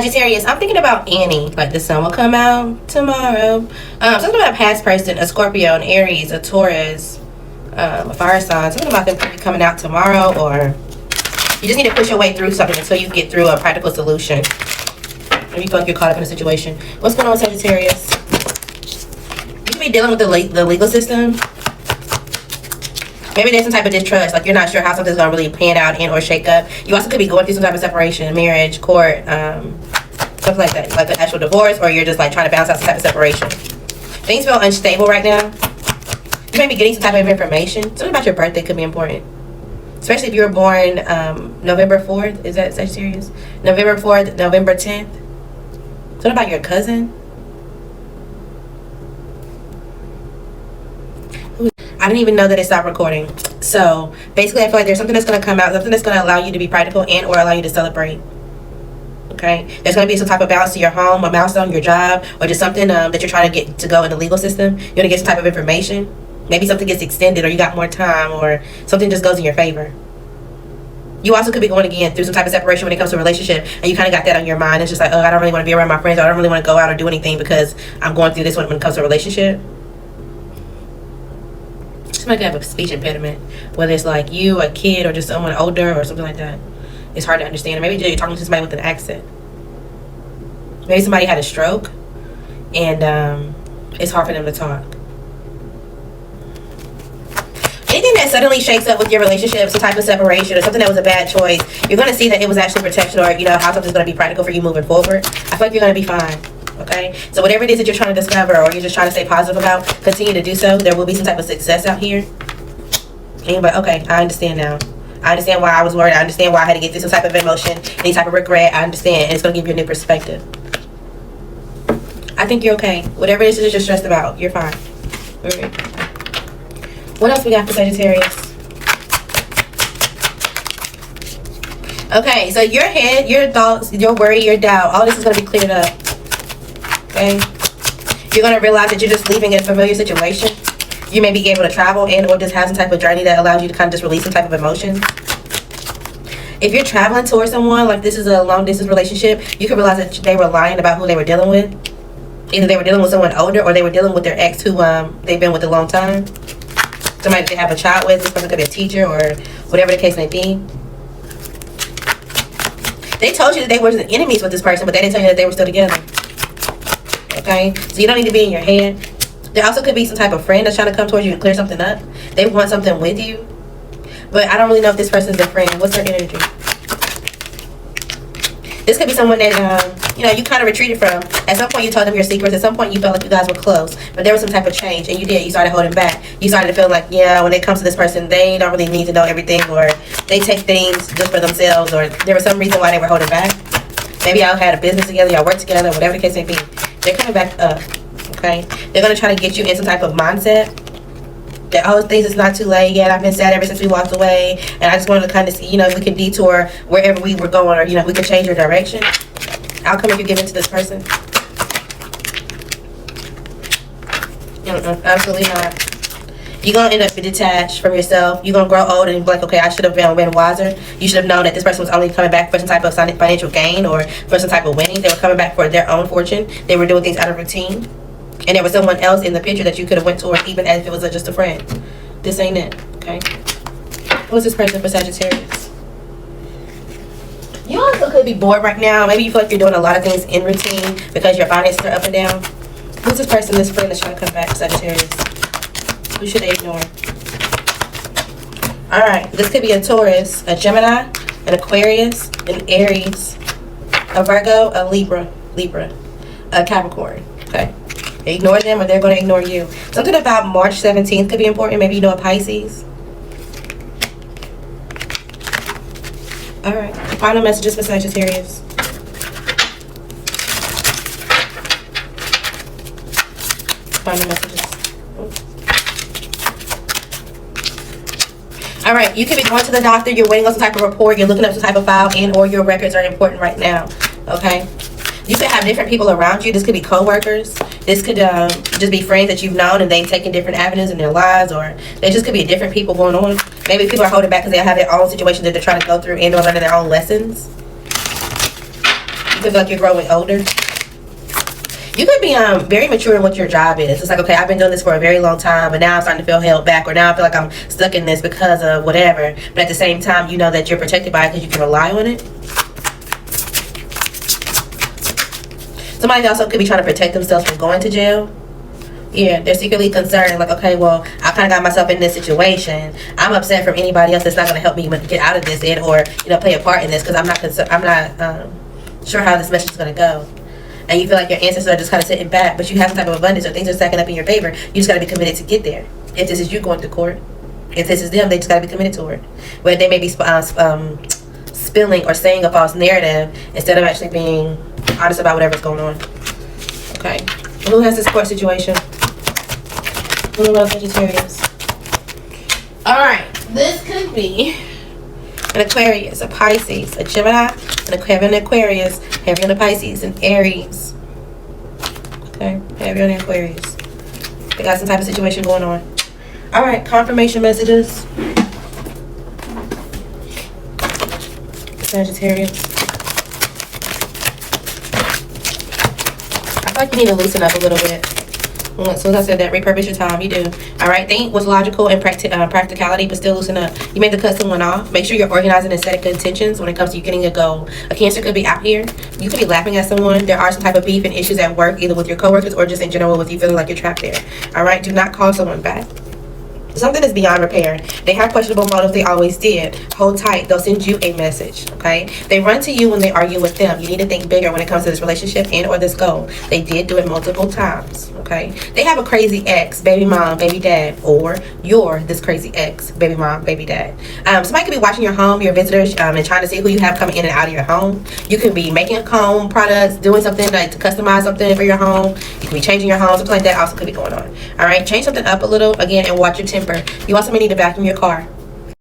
Sagittarius, I'm thinking about Annie. Like the sun will come out tomorrow. Something about a past person, a Scorpio, an Aries, a Taurus, a fire sign. Something about them coming out tomorrow, or you just need to push your way through something until you get through a practical solution. Or you feel like you're caught up in a situation. What's going on, Sagittarius? You could be dealing with the legal system. Maybe there's some type of distrust, like you're not sure how something's going to really pan out and or shake up. You also could be going through some type of separation, marriage, court, stuff like that. Like an actual divorce, or you're just like trying to balance out some type of separation. Things feel unstable right now. You may be getting some type of information. Something about your birthday could be important. Especially if you were born November 4th. Is that Sagittarius? November 4th, November 10th. Something about your cousin. I didn't even know that it stopped recording. So basically I feel like there's something that's going to come out, something that's going to allow you to be practical and or allow you to celebrate. Okay, there's going to be some type of balance to your home, a milestone, your job, or just something that you're trying to get to go in the legal system. You're going to get some type of information. Maybe something gets extended, or you got more time, or something just goes in your favor. You also could be going again through some type of separation when it comes to a relationship, and you kind of got that on your mind. It's just like, oh, I don't really want to be around my friends, or I don't really want to go out or do anything because I'm going through this when it comes to a relationship. Somebody could have a speech impediment, whether it's like you, a kid, or just someone older or something like that. It's hard to understand. Or maybe you're talking to somebody with an accent. Maybe somebody had a stroke and it's hard for them to talk. Anything that suddenly shakes up with your relationship, some type of separation or something that was a bad choice, you're going to see that it was actually protection, or how something's going to be practical for you moving forward. I feel like you're going to be fine. Okay, so whatever it is that you're trying to discover, or you're just trying to stay positive about, continue to do so. There will be some type of success out here. And you're like, okay, I understand now. I understand why I was worried. I understand why I had to get through some type of emotion, any type of regret. I understand, and it's going to give you a new perspective. I think you're okay. Whatever it is that you're stressed about, you're fine. All right. What else we got for Sagittarius? Okay, so your head, your thoughts, your worry, your doubt, all this is going to be cleared up. Okay, you're going to realize that you're just leaving a familiar situation. You may be able to travel and or just have some type of journey that allows you to kind of just release some type of emotions. If you're traveling towards someone, like this is a long distance relationship, you can realize that they were lying about who they were dealing with. Either they were dealing with someone older, or they were dealing with their ex who they've been with a long time. Somebody they have a child with. This person could be a teacher or whatever the case may be. They told you that they were enemies with this person, but they didn't tell you that they were still together. Okay, so you don't need to be in your head. There also could be some type of friend that's trying to come towards you and clear something up. They want something with you, but I don't really know if this person's a friend. What's their energy? This could be someone that you kind of retreated from. At some point you told them your secrets. At some point you felt like you guys were close, but there was some type of change, and you started holding back. You started to feel like, yeah, when it comes to this person, they don't really need to know everything, or they take things just for themselves, or there was some reason why they were holding back. Maybe y'all had a business together, y'all worked together, whatever the case may be. They're coming back up, okay? They're going to try to get you in some type of mindset that, oh, things is not too late yet. I've been sad ever since we walked away, and I just wanted to kind of see, if we can detour wherever we were going, or, we can change your direction. Outcome if you give in to this person. Absolutely not. You're going to end up detached from yourself. You're going to grow old and be like, okay, I should have been wiser. You should have known that this person was only coming back for some type of financial gain, or for some type of winning. They were coming back for their own fortune. They were doing things out of routine. And there was someone else in the picture that you could have went toward, even as if it was just a friend. This ain't it, okay? What's this person for Sagittarius? You also could be bored right now. Maybe you feel like you're doing a lot of things in routine because your finances are up and down. Who's this person, this friend that's trying to come back, Sagittarius? Who should they ignore? Alright, this could be a Taurus, a Gemini, an Aquarius, an Aries, a Virgo, a Libra, a Capricorn. Okay. Ignore them, or they're going to ignore you. Something about March 17th could be important. Maybe a Pisces. Alright, final messages for Sagittarius. Final messages. Alright, you could be going to the doctor, you're waiting on some type of report, you're looking up some type of file, and or your records are important right now. Okay? You could have different people around you. This could be co-workers. This could just be friends that you've known and they've taken different avenues in their lives, or there just could be different people going on. Maybe people are holding back because they have their own situations that they're trying to go through and or learning their own lessons. feel like you're growing older. You could be very mature in what your job is. It's like, okay, I've been doing this for a very long time, but now I'm starting to feel held back, or now I feel like I'm stuck in this because of whatever. But at the same time, you know that you're protected by it because you can rely on it. Somebody also could be trying to protect themselves from going to jail. Yeah, they're secretly concerned, like, okay, well, I kind of got myself in this situation. I'm upset from anybody else that's not going to help me get out of this, or play a part in this, because I'm not sure how this message is going to go. And you feel like your ancestors are just kind of sitting back, but you have some type of abundance, or things are stacking up in your favor. You just got to be committed to get there. If this is you going to court, if this is them, they just got to be committed to it. Where they may be spilling or saying a false narrative instead of actually being honest about whatever's going on. Okay, who has this court situation? Who about Sagittarius? All right, this could be an Aquarius, a Pisces, a Gemini, an Aquarius, heavy on the Pisces, and Aries. Okay, heavy on the Aquarius. They got some type of situation going on. All right, confirmation messages. Sagittarius. I feel like you need to loosen up a little bit. So as I said that, repurpose your time. You do. All right. Think with logical and practicality, but still loosen up. You may have to cut someone off. Make sure you're organizing and setting good intentions when it comes to you getting a goal. A Cancer could be out here. You could be laughing at someone. There are some type of beef and issues at work, either with your coworkers or just in general with you feeling like you're trapped there. All right. Do not call someone back. Something is beyond repair. They have questionable motives. They always did. Hold tight. They'll send you a message. Okay. They run to you when they argue with them. You need to think bigger when it comes to this relationship and or this goal. They did do it multiple times. Okay. They have a crazy ex, baby mom, baby dad, or you're this crazy ex, baby mom, bababy dad. Somebody could be watching your home, your visitors, and trying to see who you have coming in and out of your home. You could be making home products, doing something like to customize something for your home. You could be changing your home. Something like that also could be going on. All right. Change something up a little again and watch your temper. You also may need to vacuum your car.